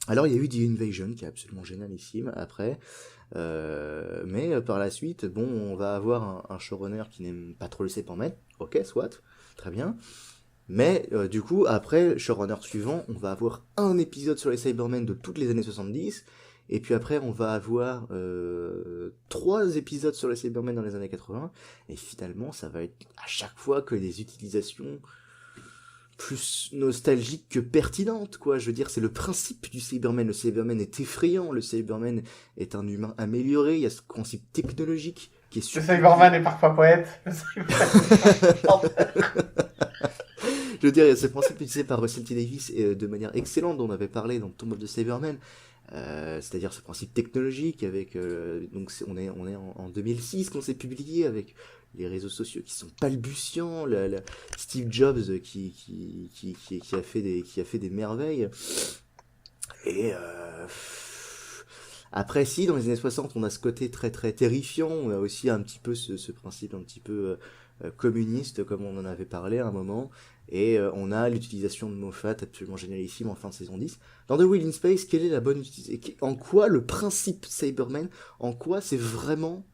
Alors il y a eu The Invasion qui est absolument génialissime après, mais par la suite, bon, on va avoir un showrunner qui n'aime pas trop le Cybermen, ok, soit, très bien. Mais du coup, après, showrunner suivant, on va avoir un épisode sur les Cybermen de toutes les années 70, et puis après, on va avoir 3 épisodes sur les Cybermen dans les années 80, et finalement, ça va être à chaque fois que des utilisations plus nostalgiques que pertinentes, quoi. Je veux dire, c'est le principe du Cyberman. Le Cyberman est effrayant, le Cyberman est un humain amélioré, il y a ce principe technologique qui est Le super... Cyberman est parfois poète. Le Cyberman Je veux dire, il y a ce principe utilisé par Russell T. Davies de manière excellente, dont on avait parlé dans Tomb of the Cybermen, c'est-à-dire ce principe technologique avec donc on est en 2006 qu'on s'est publié avec les réseaux sociaux qui sont balbutiants, Steve Jobs qui a fait des merveilles. Et après, si dans les années 60 on a ce côté très très terrifiant, on a aussi un petit peu ce principe un petit peu communiste, comme on en avait parlé à un moment, et on a l'utilisation de Moffat absolument génialissime en fin de saison 10. Dans The Wheel in Space, quelle est la bonne utilisation? En quoi le principe Cyberman, en quoi c'est vraiment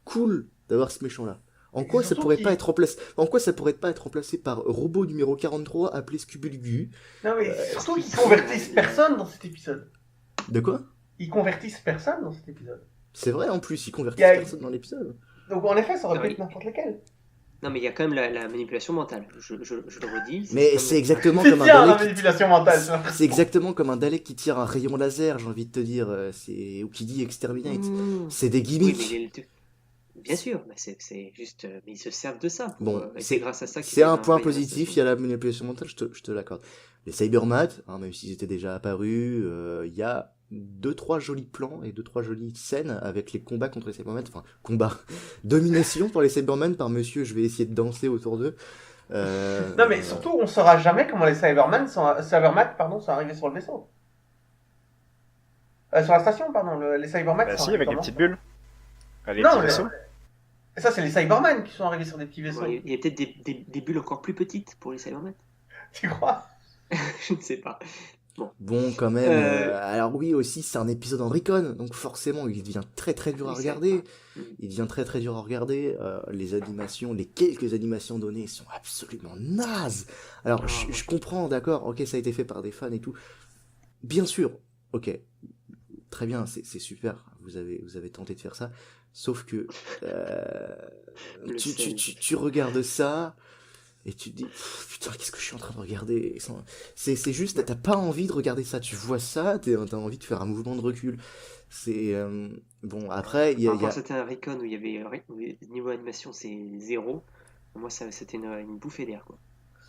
cool d'avoir ce méchant-là? En quoi ça pourrait pas être remplacé? En quoi ça pourrait pas être remplacé par robot numéro 43 appelé Scubulugu? Non mais surtout ils convertissent personne dans cet épisode. De quoi? Ils convertissent personne dans cet épisode. C'est vrai, en plus, ils convertissent personne dans l'épisode. Donc en effet, ça aurait pu être n'importe lequel. Non, mais il y a quand même la manipulation mentale. Je le redis. Mais comme... c'est exactement C'est comme un bien la Dalek. manipulation mentale. Ça. C'est exactement comme un Dalek qui tire un rayon laser, j'ai envie de te dire. Ou qui dit exterminate. C'est des gimmicks. Oui, mais bien sûr, mais c'est juste. Mais ils se servent de ça. Bon, c'est grâce à ça qu'ils c'est un point positif, il y a la manipulation mentale, je te l'accorde. Les Cybermats, même s'ils étaient déjà apparus, il y a 2-3 jolis plans et 2-3 jolies scènes avec les combats contre les Cybermen, domination pour les Cybermen par monsieur, je vais essayer de danser autour d'eux. Non mais surtout, on saura jamais comment les Cybermats sont arrivés sur le vaisseau. Sur la station, pardon, les Cybermats Bah sont si, arrivés avec des comment petites bulles. Les Non, petits mais vaisseaux. ça c'est les Cybermen qui sont arrivés sur des petits vaisseaux. Ouais, il y a peut-être des bulles encore plus petites pour les Cybermen. Tu crois? Je ne sais pas. Bon, quand même. Alors oui, aussi, c'est un épisode en recon, donc forcément, il devient très très dur à regarder. Il devient très très dur à regarder. Les animations, les quelques animations données sont absolument nazes. Alors, je comprends, d'accord, ok, ça a été fait par des fans et tout. Bien sûr, ok, très bien, c'est super. Vous avez tenté de faire ça. Sauf que tu regardes ça. Et tu te dis, putain, qu'est-ce que je suis en train de regarder? C'est juste, t'as pas envie de regarder ça. Tu vois ça, t'as envie de faire un mouvement de recul. C'est bon. Après, il y a. Quand c'était un recon où il y avait niveau animation, c'est 0. Moi, c'était une bouffée d'air, quoi.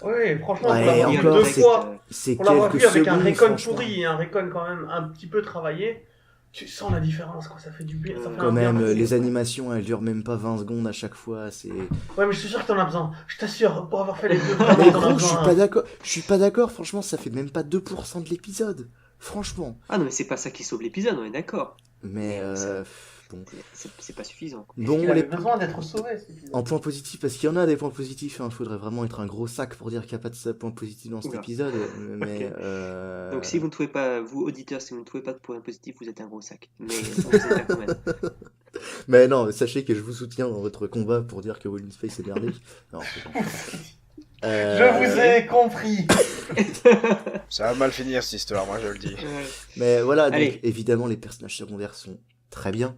Oui, franchement, Ouais, on l'a encore, vu 2 fois. C'est On l'a quelques vu avec un secondes, recon franchement. pourri et un recon quand même un petit peu travaillé. Tu sens la différence, quoi. Ça fait du bien. Ça fait Quand un bien même, passé, les quoi. animations, elles durent même pas 20 secondes à chaque fois. C'est. Ouais, mais je suis sûr que t'en as besoin. Je t'assure, pour avoir fait les deux, Mais vraiment, t'en as gros, je suis besoin. pas d'accord. Je suis pas d'accord. Franchement, ça fait même pas 2% de l'épisode. Franchement. Ah non, mais c'est pas ça qui sauve l'épisode, on est d'accord. Mais bon. C'est pas suffisant, quoi. Bon, Il avait besoin d'être sauvé, cet épisode. en point positif, parce qu'il y en a des points positifs, il faudrait vraiment être un gros sac pour dire qu'il n'y a pas de point positif dans cet Oula. épisode. Mais, Okay. Donc si vous ne trouvez pas, vous auditeurs, si vous ne trouvez pas de point positif, vous êtes un gros sac. Mais on vous aide quand même. mais non, sachez que je vous soutiens dans votre combat pour dire que Will in Space est merdique. Non, c'est pas. Je vous ai compris. Ça va mal finir cette histoire, moi je le dis. Mais voilà, donc Allez. évidemment, les personnages secondaires sont très bien.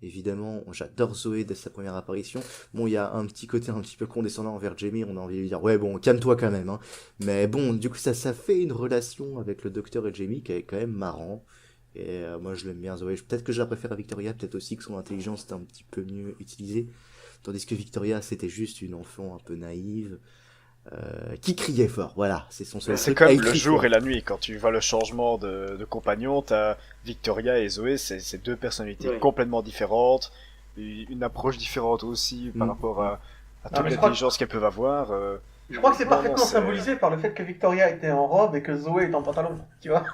Évidemment, j'adore Zoé dès sa première apparition. Bon, il y a un petit côté un petit peu condescendant envers Jamie, on a envie de lui dire, ouais, bon, calme-toi quand même. Hein. Mais bon, du coup, ça fait une relation avec le docteur et Jamie qui est quand même marrant. Et moi, je l'aime bien, Zoé. Peut-être que je la préfère à Victoria, peut-être aussi que son intelligence était un petit peu mieux utilisée. Tandis que Victoria, c'était juste une enfant un peu naïve. Qui criait fort, voilà, c'est son seul Mais c'est truc. comme Elle le crie jour fort. et la nuit, quand tu vois le changement de compagnon, t'as Victoria et Zoé, c'est deux personnalités Ouais. complètement différentes, une approche différente aussi par rapport à toute mais je l'intelligence qu'elles peuvent avoir. Je crois que c'est Non, parfaitement non, c'est- symbolisé par le fait que Victoria était en robe et que Zoé est en pantalon. Tu vois?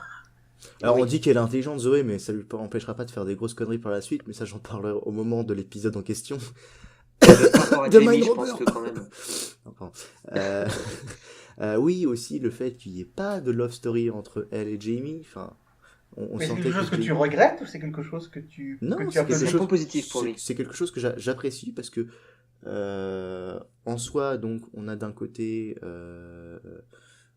Alors Oui. on dit qu'elle est intelligente Zoé, mais ça lui empêchera pas de faire des grosses conneries par la suite, mais ça j'en parlerai au moment de l'épisode en question. Par rapport à De Jamie, Mind je pense Robber. que quand même. Non, pardon. Oui, aussi le fait qu'il n'y ait pas de love story entre elle et Jamie, enfin, on Mais c'est sentait quelque chose que tu Jamie- regrettes ou c'est quelque chose que tu Non, que tu c'est appelles quelque C'est un chose- point positif pour c'est- lui. C'est quelque chose que j'apprécie parce que en soi, donc, on a d'un côté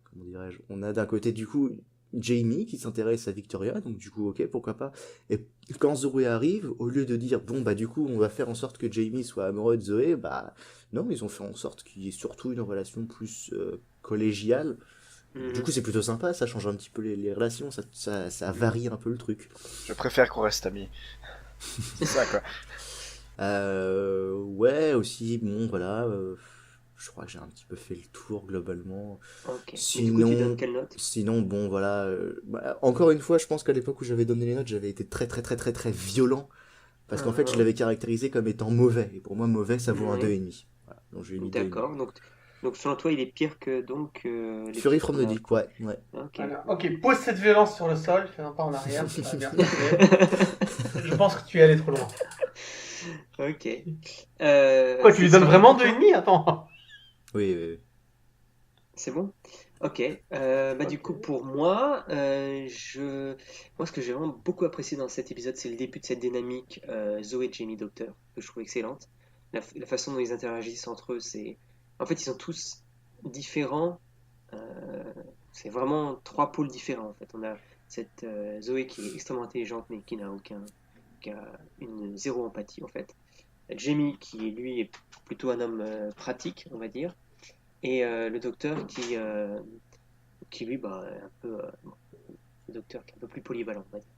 comment dirais-je, on a d'un côté du coup Jamie qui s'intéresse à Victoria, donc du coup ok, pourquoi pas. Et quand Zoé arrive, au lieu de dire bon bah du coup on va faire en sorte que Jamie soit amoureux de Zoé, bah non, ils ont fait en sorte qu'il y ait surtout une relation plus collégiale. Du coup c'est plutôt sympa, ça change un petit peu les relations, ça varie un peu le truc. Je préfère qu'on reste amis. C'est ça quoi. Ouais, aussi, bon voilà, je crois que j'ai un petit peu fait le tour globalement. Ok. Et du coup, tu Sinon, donnes quelle note? sinon bon voilà, encore une fois, je pense qu'à l'époque où j'avais donné les notes, j'avais été très très très très très violent, parce qu'en fait je l'avais caractérisé comme étant mauvais, et pour moi mauvais ça vaut un Ouais. 2,5. Voilà, donc j'ai mis 2,5. D'accord. Donc selon toi, il est pire que donc Fury l'épisode from qu'on the a- Deep, ouais. Ok. Voilà. Ok, pose cette violence sur le sol, fais un pas en arrière, ça va bien se passer. Je pense que tu es allé trop loin. Ok. Quoi, tu lui c'est donnes sur vraiment toi 2,5? Attends. Oui, oui, oui. C'est bon? Ok. Bah du coup pour moi, moi ce que j'ai vraiment beaucoup apprécié dans cet épisode, c'est le début de cette dynamique Zoé et Jamie Doctor que je trouve excellente. La façon dont ils interagissent entre eux, en fait ils sont tous différents. C'est vraiment trois pôles différents en fait. On a cette Zoé qui est extrêmement intelligente mais qui a une zéro empathie en fait. Jamie qui lui est plutôt un homme pratique on va dire. Et le docteur qui lui, bah, est un peu, le docteur qui est un peu plus polyvalent, on va dire.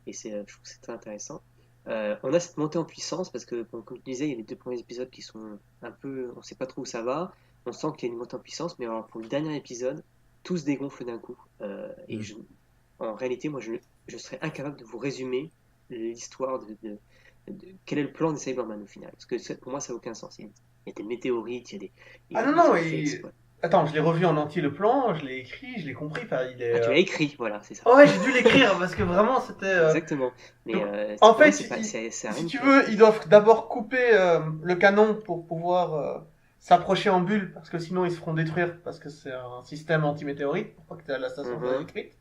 Et je trouve que c'est très intéressant. On a cette montée en puissance parce que, bon, comme je disais, il y a les deux premiers épisodes qui sont un peu, on sait pas trop où ça va. On sent qu'il y a une montée en puissance, mais alors pour le dernier épisode, tout se dégonfle d'un coup. Et en réalité, moi, je serais incapable de vous résumer l'histoire de quel est le plan des Cybermen au final. Parce que pour moi, ça n'a aucun sens. Il y a des météorites, il y a des. Ah non, non, attends, je l'ai revu en entier le plan, je l'ai écrit, je l'ai compris. Enfin, il est, Ah, tu l'as écrit, voilà, c'est ça. Oh ouais, j'ai dû l'écrire parce que vraiment c'était. Exactement. Mais Donc, en en fait, c'est si rien tu de- veux, ils doivent d'abord couper le canon pour pouvoir s'approcher en bulle parce que sinon ils se feront détruire parce que c'est un système anti-météorite pour pas que la station soit détruite.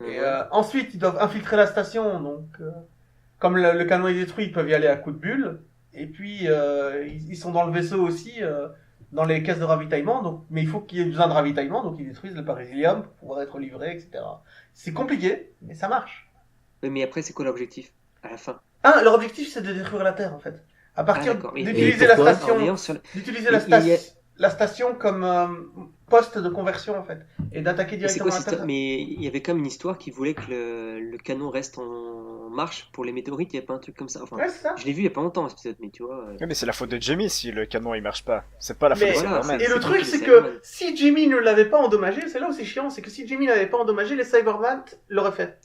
Et ensuite, ils doivent infiltrer la station. Donc, comme le canon est détruit, ils peuvent y aller à coups de bulle. Et puis, ils sont dans le vaisseau aussi, dans les caisses de ravitaillement. Donc, mais il faut qu'il y ait besoin de ravitaillement. Donc, ils détruisent le parésilium pour pouvoir être livrés, etc. C'est compliqué, mais ça marche. Mais après, c'est quoi l'objectif à la fin? Ah, leur objectif, c'est de détruire la Terre, en fait. À partir d'accord. Et d'utiliser la pourquoi station, En ayant sur d'utiliser Il y a- la station comme poste de conversion, en fait. Et d'attaquer Mais c'est directement quoi la cette histoire? Terre. Mais il y avait quand même une histoire qui voulait que le canon reste en marche pour les météorites. Il n'y avait pas un truc comme ça. Enfin, Ouais, c'est ça. je l'ai vu il n'y a pas longtemps, cet épisode, mais tu vois. Oui, mais c'est la faute de Jamie si le canon il marche pas. C'est pas la faute Mais de voilà, Cyberman. Et le c'est truc, que c'est les que Cybermen- si Jimmy ne l'avait pas endommagé, c'est là où c'est chiant, c'est que si Jimmy n'avait pas endommagé, les Cybermen l'auraient fait.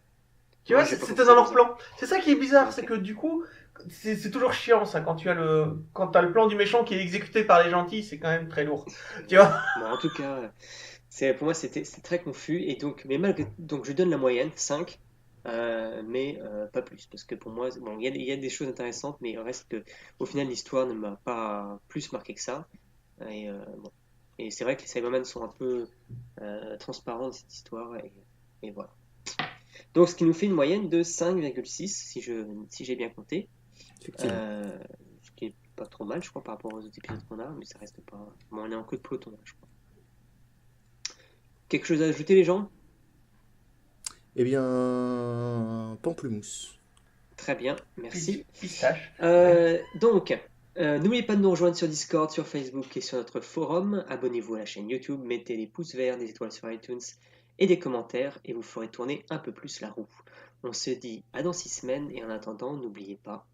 Tu vois, Ouais, j'ai pas c'était compris dans leur ça. plan. C'est ça qui est bizarre, Ok. c'est que du coup, c'est toujours chiant ça, quand t'as le plan du méchant qui est exécuté par les gentils, c'est quand même très lourd. Tu vois? Bon, en tout cas, pour moi, c'était très confus. Et donc, donc, je donne la moyenne, 5. Mais pas plus. Parce que pour moi, bon, il y a des choses intéressantes, mais il reste que, au final, l'histoire ne m'a pas plus marqué que ça. Et, bon. Et c'est vrai que les Cybermen sont un peu transparents dans cette histoire. Et voilà. Donc, ce qui nous fait une moyenne de 5,6 si j'ai bien compté. Effectivement. Ce qui est pas trop mal, je crois, par rapport aux autres épisodes qu'on a, mais ça reste pas. Bon, on est en queue de peloton, là, je crois. Quelque chose à ajouter, les gens? Eh bien, pamplemousse. Très bien, merci. Pistache. Donc, n'oubliez pas de nous rejoindre sur Discord, sur Facebook et sur notre forum. Abonnez-vous à la chaîne YouTube, mettez les pouces verts, des étoiles sur iTunes et des commentaires et vous ferez tourner un peu plus la roue. On se dit à dans 6 semaines et en attendant, n'oubliez pas.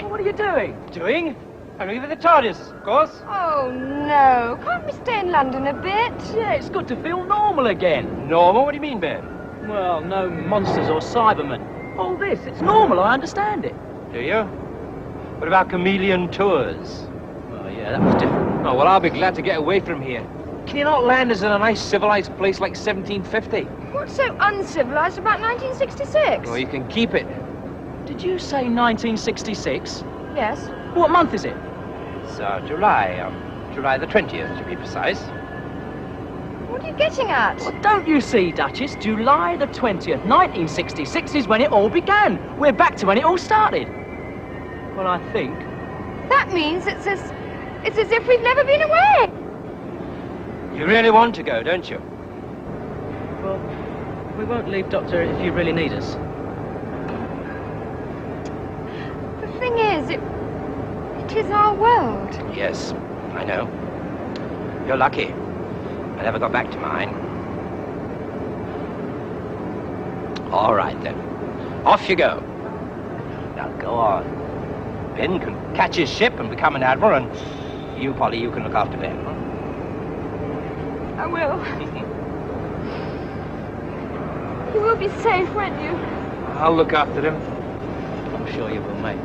What are you doing? Doing? I'm leaving the TARDIS, of course. Oh no, can't we stay in London a bit? Yeah, it's good to feel normal again. Normal? What do you mean, Ben? Well, no monsters or Cybermen. All this, it's normal, I understand it. Do you? What about chameleon tours? Oh, yeah, that was different. Oh, well, I'll be glad to get away from here. Can you not land us in a nice civilized place like 1750? What's so uncivilized about 1966? Well, you can keep it. Did you say 1966? Yes. What month is it? It's July. July the 20th, to be precise. What are you getting at? Well, don't you see, Duchess? July the 20th, 1966 is when it all began. We're back to when it all started. Well, I think. That means it's as if we've never been away. You really want to go, don't you? Well, we won't leave, Doctor, if you really need us. The thing is, it is our world. Yes, I know. You're lucky. I never got back to mine. All right, then. Off you go. Now, go on. Ben can catch his ship and become an admiral, and you, Polly, you can look after Ben. Huh? I will. You will be safe, won't you? I'll look after him. I'm sure you will, mate.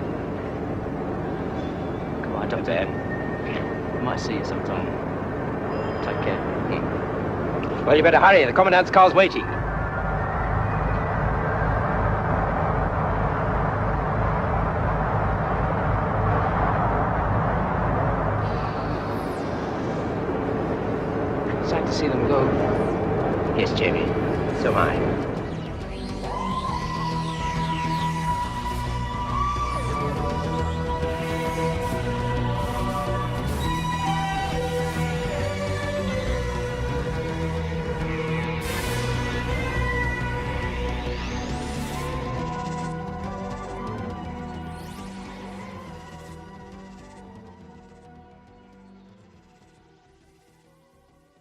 Come on, Dr. Ben. We might see you sometime. Take care. Well, you better hurry. The Commandant's car's waiting. Sad to see them go. Yes, Jamie. So am I.